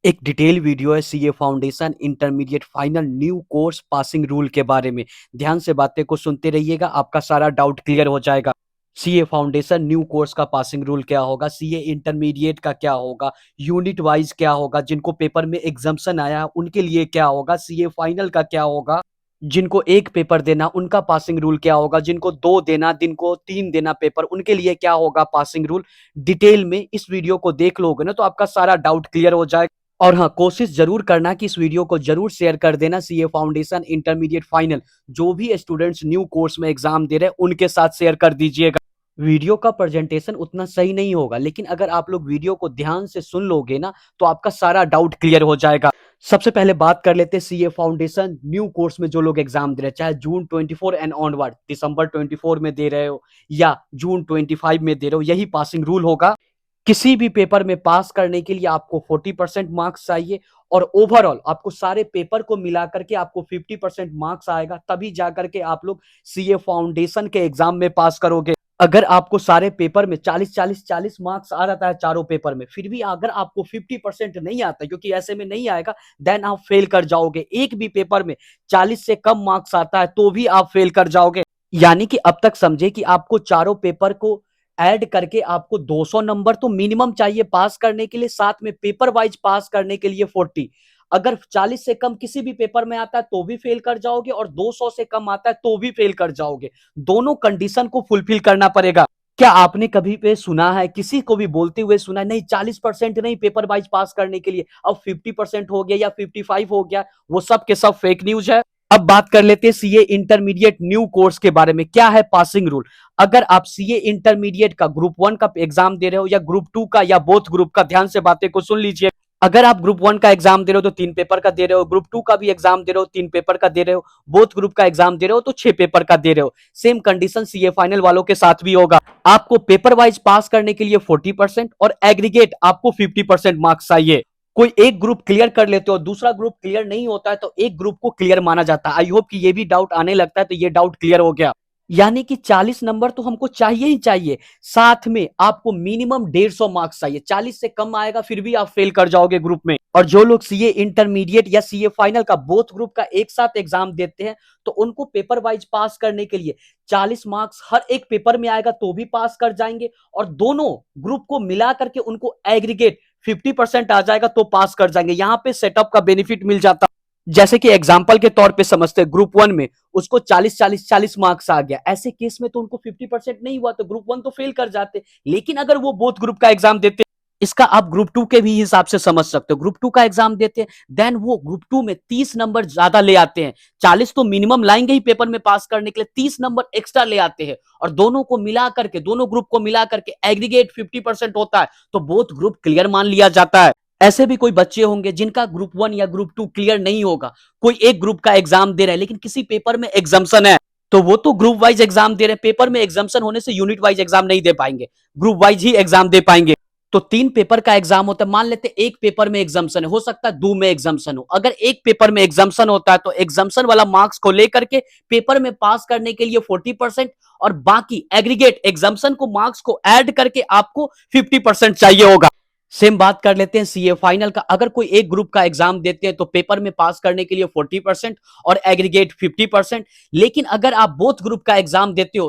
एक detail video है CA foundation intermediate final new course passing rule के बारे में। ध्यान से बातें को सुनते रहिएगा, आपका सारा डाउट क्लियर हो जाएगा। सीए फाउंडेशन न्यू कोर्स का पासिंग रूल क्या होगा, सीए इंटरमीडिएट का क्या होगा, यूनिट वाइज क्या होगा, जिनको पेपर में एग्जाम्शन आया है उनके लिए क्या होगा, सीए फाइनल का क्या होगा, जिनको एक पेपर देना उनका पासिंग रूल क्या होगा, जिनको दो देना, जिनको तीन देना पेपर उनके लिए क्या होगा पासिंग रूल। डिटेल में इस वीडियो को देख लोगे ना तो आपका सारा डाउट क्लियर हो जाएगा। और हाँ, कोशिश जरूर करना कि इस वीडियो को जरूर शेयर कर देना। सीए फाउंडेशन इंटरमीडिएट फाइनल जो भी स्टूडेंट्स न्यू कोर्स में एग्जाम दे रहे हैं उनके साथ शेयर कर दीजिएगा। वीडियो का प्रेजेंटेशन उतना सही नहीं होगा, लेकिन अगर आप लोग वीडियो को ध्यान से सुन लोगे ना तो आपका सारा डाउट क्लियर हो जाएगा। सबसे पहले बात कर लेते हैं सीए फाउंडेशन न्यू कोर्स में जो लोग एग्जाम दे रहे हैं, चाहे जून 24 एंड ऑनवर्ड, दिसंबर 24 में दे रहे हो या जून 25 में दे रहे हो, यही पासिंग रूल होगा। किसी भी पेपर में पास करने के लिए आपको 40% मार्क्स चाहिए और ओवरऑल आपको सारे पेपर को मिला करके आपको 50% मार्क्स आएगा, तभी जाकर के आप लोग सीए फाउंडेशन के एग्जाम में पास करोगे। अगर आपको सारे पेपर में 40 मार्क्स आ जाता है चारों पेपर में, फिर भी अगर आपको 50% नहीं आता, क्योंकि ऐसे में नहीं आएगा, देन आप फेल कर जाओगे। एक भी पेपर में 40 से कम मार्क्स आता है तो भी आप फेल कर जाओगे। यानी कि अब तक समझे कि आपको चारों पेपर को ऐड करके आपको 200 नंबर तो मिनिमम चाहिए पास करने के लिए, साथ में पेपर वाइज पास करने के लिए 40। अगर 40 से कम किसी भी पेपर में आता है तो भी फेल कर जाओगे और 200 से कम आता है तो भी फेल कर जाओगे। दोनों कंडीशन को फुलफिल करना पड़ेगा। क्या आपने कभी पे सुना है, किसी को भी बोलते हुए सुना है, नहीं 40% नहीं पेपर वाइज पास करने के लिए, अब 50% हो गया या 55 हो गया? वो सब के सब फेक न्यूज है। अब बात कर लेते हैं सीए इंटरमीडिएट न्यू कोर्स के बारे में। क्या है पासिंग रूल? अगर आप सीए इंटरमीडिएट का ग्रुप 1 का एग्जाम दे रहे हो या ग्रुप 2 का या बोथ ग्रुप का, ध्यान से बातें को सुन लीजिए। अगर आप ग्रुप 1 का एग्जाम दे रहे हो तो 3 पेपर का दे रहे हो, ग्रुप 2 का भी एग्जाम दे रहे हो 3 पेपर का दे रहे हो, बोथ ग्रुप का एग्जाम दे रहे हो तो 6 पेपर का दे रहे हो। सेम कंडीशन सीए फाइनल वालों के साथ भी होगा। आपको पेपर वाइज पास करने के लिए 40% और एग्रीगेट आपको 50% मार्क्स चाहिए। कोई एक ग्रुप क्लियर कर लेते हो, दूसरा ग्रुप क्लियर नहीं होता है तो एक ग्रुप को क्लियर माना जाता है। आई होप कि ये भी डाउट आने लगता है तो ये डाउट क्लियर हो गया। यानी कि 40 नंबर तो हमको चाहिए ही चाहिए, साथ में आपको मिनिमम 150 मार्क्स चाहिए। 40 से कम आएगा फिर भी आप फेल कर जाओगे ग्रुप में। और जो लोग सीए इंटरमीडिएट या सीए फाइनल का बोथ ग्रुप का एक साथ एग्जाम देते हैं तो उनको पेपर वाइज पास करने के लिए 40 मार्क्स हर एक पेपर में आएगा तो भी पास कर जाएंगे, और दोनों ग्रुप को मिला करके उनको एग्रीगेट 50% आ जाएगा तो पास कर जाएंगे। यहां पे सेटअप का बेनिफिट मिल जाता। जैसे कि एग्जाम्पल के तौर पे समझते, ग्रुप 1 में उसको 40 मार्क्स आ गया, ऐसे केस में तो उनको 50% नहीं हुआ तो ग्रुप 1 तो फेल कर जाते। लेकिन अगर वो बोथ ग्रुप का एग्जाम देते, इसका आप ग्रुप 2 के भी हिसाब से समझ सकते हो, ग्रुप 2 का एग्जाम देते हैं, देन वो ग्रुप 2 में 30 नंबर ज्यादा ले आते हैं। 40 तो मिनिमम लाएंगे ही पेपर में पास करने के लिए, 30 नंबर एक्स्ट्रा ले आते हैं और दोनों को मिला करके, दोनों ग्रुप को मिला करके एग्रीगेट 50% होता है तो बोथ ग्रुप क्लियर मान लिया जाता है। ऐसे भी कोई बच्चे होंगे जिनका ग्रुप 1 या ग्रुप 2 क्लियर नहीं होगा, कोई एक ग्रुप का एग्जाम दे रहे हैं लेकिन किसी पेपर में एग्जाम्शन है, तो वो तो ग्रुप वाइज एग्जाम दे रहे हैं, पेपर में एग्जाम्शन होने से यूनिट वाइज एग्जाम नहीं दे पाएंगे, ग्रुप वाइज ही एग्जाम दे पाएंगे। तो 3 पेपर का एग्जाम होता है, मान लेते हैं एक पेपर में एग्जाम्शन है, हो सकता है 2 में एग्जाम्शन हो। अगर एक पेपर में एग्जाम्शन होता है तो एग्जाम्शन वाला मार्क्स को लेकर के पेपर में पास करने के लिए 40% और बाकी एग्रीगेट एग्जाम्शन को मार्क्स को ऐड करके आपको 50% चाहिए होगा। सेम बात कर लेते हैं सीए फाइनल का। अगर कोई एक ग्रुप का एग्जाम देते हैं तो पेपर में पास करने के लिए 40% और एग्रीगेट 50%। लेकिन अगर आप बोथ ग्रुप का एग्जाम देते हो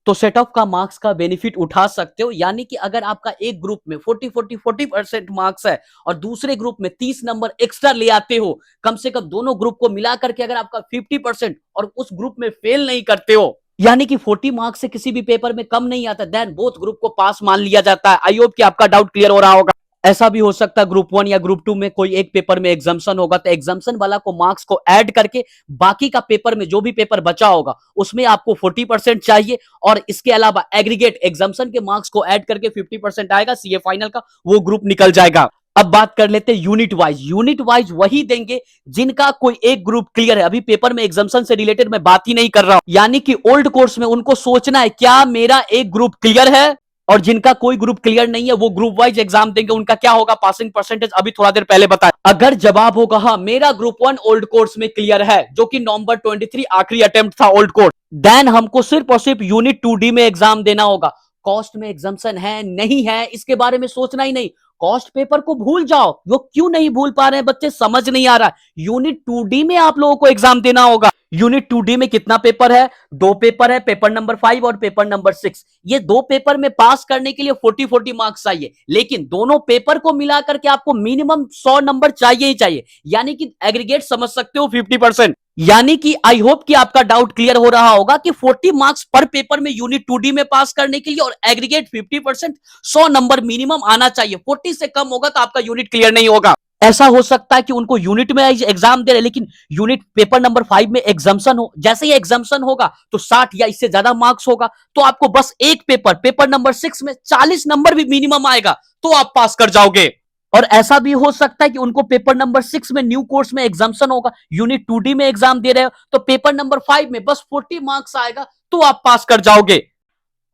तो सेट ऑफ का मार्क्स का बेनिफिट उठा सकते हो। यानी कि अगर आपका एक ग्रुप में 40% मार्क्स है और दूसरे ग्रुप में 30 नंबर एक्स्ट्रा ले आते हो, कम से कम दोनों ग्रुप को मिला करके अगर आपका 50% और उस ग्रुप में फेल नहीं करते हो, यानी कि 40 मार्क्स से किसी भी पेपर में कम नहीं आता, देन बोथ ग्रुप को पास मान लिया जाता है। आई होप कि आपका डाउट क्लियर हो रहा होगा। ऐसा भी हो सकता है ग्रुप 1 या ग्रुप 2 में कोई एक पेपर में एग्जाम्शन होगा तो एग्जाम्शन वाला को मार्क्स को ऐड करके बाकी का पेपर में जो भी पेपर बचा होगा उसमें आपको 40% चाहिए, और इसके अलावा एग्रीगेट एग्जाम्शन के मार्क्स को ऐड करके 50% आएगा सीए फाइनल का, वो ग्रुप निकल जाएगा। अब बात कर लेते हैं यूनिट वाइज। यूनिट वाइज वही देंगे जिनका कोई एक ग्रुप क्लियर है। अभी पेपर में एग्जाम्शन से रिलेटेड मैं बात ही नहीं कर रहा हूं, यानी कि ओल्ड कोर्स में उनको सोचना है क्या मेरा एक ग्रुप क्लियर है, और जिनका कोई ग्रुप क्लियर नहीं है वो ग्रुप वाइज एग्जाम देंगे, उनका क्या होगा पासिंग परसेंटेज, अभी थोड़ा देर पहले बताया। अगर जवाब होगा हाँ मेरा ग्रुप 1 ओल्ड कोर्स में क्लियर है, जो कि नवंबर 23 आखिरी अटेम्प्ट था ओल्ड कोर्स, देन हमको सिर्फ और सिर्फ यूनिट 2D में एग्जाम देना होगा। कॉस्ट में एग्जाम्शन है नहीं है इसके बारे में सोचना ही नहीं, कॉस्ट पेपर को भूल जाओ। वो क्यों नहीं भूल पा रहे हैं बच्चे, समझ नहीं आ रहा। यूनिट 2D में आप लोगों को एग्जाम देना होगा। यूनिट 2D में कितना पेपर है? 2 पेपर है, पेपर नंबर 5 और पेपर नंबर 6। ये 2 पेपर में पास करने के लिए 40-40 मार्क्स चाहिए, लेकिन दोनों पेपर को मिलाकर के आपको मिनिमम 100 नंबर चाहिए ही चाहिए, यानी कि एग्रीगेट समझ सकते हो 50%। यानी कि आई होप कि आपका डाउट क्लियर हो रहा होगा कि 40 मार्क्स पर पेपर में यूनिट 2D में पास करने के लिए और एग्रीगेट 50%, 100 नंबर मिनिमम आना चाहिए। 40 से कम होगा तो आपका यूनिट क्लियर नहीं होगा। ऐसा हो सकता है कि उनको यूनिट में एग्जाम दे रहे, लेकिन यूनिट पेपर नंबर 5 में एग्जाम्शन हो। जैसे ही एग्जाम्शन होगा तो 60 या इससे ज्यादा मार्क्स होगा, तो आपको बस एक पेपर, पेपर नंबर 6 में 40 नंबर भी मिनिमम आएगा तो आप पास कर जाओगे। और ऐसा भी हो सकता है कि उनको पेपर नंबर 6 में न्यू कोर्स में एग्जाम्शन होगा, यूनिट 2D में एग्जाम दे रहे हो, तो पेपर नंबर 5 में बस 40 मार्क्स आएगा तो आप पास कर जाओगे।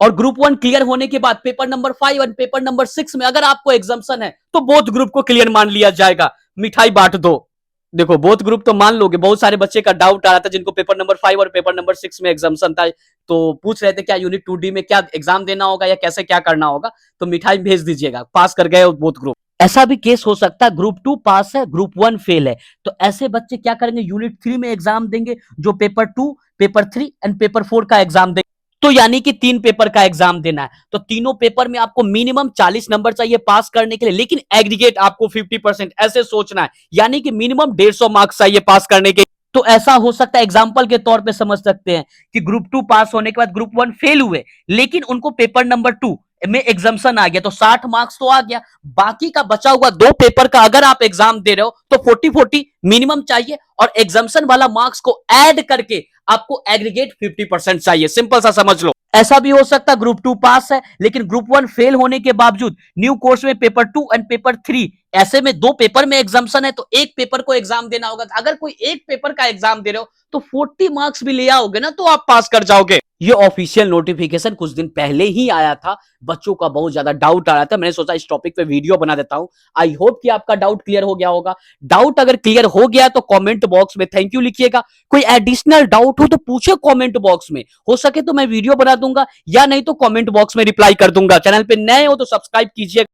और ग्रुप 1 क्लियर होने के बाद पेपर नंबर 5 और पेपर नंबर 6 में अगर आपको एग्जाम्शन है तो बोथ ग्रुप को क्लियर मान लिया जाएगा। मिठाई बांट दो। देखो, बोथ ग्रुप तो मान लोगे। बहुत सारे बच्चे का डाउट आ रहा था जिनको पेपर नंबर 5 और पेपर नंबर 6 में एग्जाम्शन था, तो पूछ रहे थे क्या यूनिट 2D में क्या एग्जाम देना होगा या कैसे क्या करना होगा, तो मिठाई भेज दीजिएगा। पास कर गए बोथ ग्रुप। ऐसा भी केस हो सकता है ग्रुप 2 पास है, ग्रुप 1 फेल है, तो ऐसे बच्चे क्या करेंगे, यूनिट 3 में एग्जाम देंगे, जो पेपर 2, पेपर 3 एंड पेपर 4 का एग्जाम देंगे। तो यानी कि 3 पेपर का एग्जाम देना है, तो तीनों पेपर में आपको मिनिमम 40 नंबर चाहिए पास करने के लिए, लेकिन एग्रीगेट आपको 50%, ऐसे सोचना है। यानी कि मिनिमम 150 मार्क्स चाहिए पास करने के। तो ऐसा हो सकता है, एग्जाम्पल के तौर पे समझ सकते हैं कि ग्रुप 2 पास होने के बाद ग्रुप 1 फेल हुए, लेकिन उनको पेपर नंबर 2 में एग्जाम्शन आ गया, तो 60 मार्क्स तो आ गया। बाकी का बचा हुआ 2 पेपर का अगर आप एग्जाम दे रहे हो तो 40-40 मिनिमम चाहिए, और एग्जाम्शन वाला मार्क्स को ऐड करके आपको एग्रीगेट 50% चाहिए। सिंपल सा समझ लो। ऐसा भी हो सकता है ग्रुप 2 पास है, लेकिन ग्रुप 1 फेल होने के बावजूद न्यू कोर्स में पेपर 2 एंड पेपर 3, ऐसे में 2 पेपर में एग्जाम्शन है, तो एक पेपर को एग्जाम देना होगा। अगर कोई एक पेपर का एग्जाम दे रहे हो तो 40 मार्क्स भी ले आओगे ना, तो आप पास कर जाओगे। ये ऑफिशियल नोटिफिकेशन कुछ दिन पहले ही आया था। बच्चों का बहुत ज्यादा डाउट आ रहा था, मैंने सोचा इस टॉपिक पे वीडियो बना देता हूं। आई होप कि आपका डाउट क्लियर हो गया होगा। डाउट अगर क्लियर हो गया तो कमेंट बॉक्स में थैंक यू लिखिएगा। कोई एडिशनल डाउट हो तो पूछे कमेंट बॉक्स में, हो सके तो मैं वीडियो बना दूंगा, या नहीं तो कमेंट बॉक्स में रिप्लाई कर दूंगा। चैनल पे नए हो तो सब्सक्राइब कीजिए।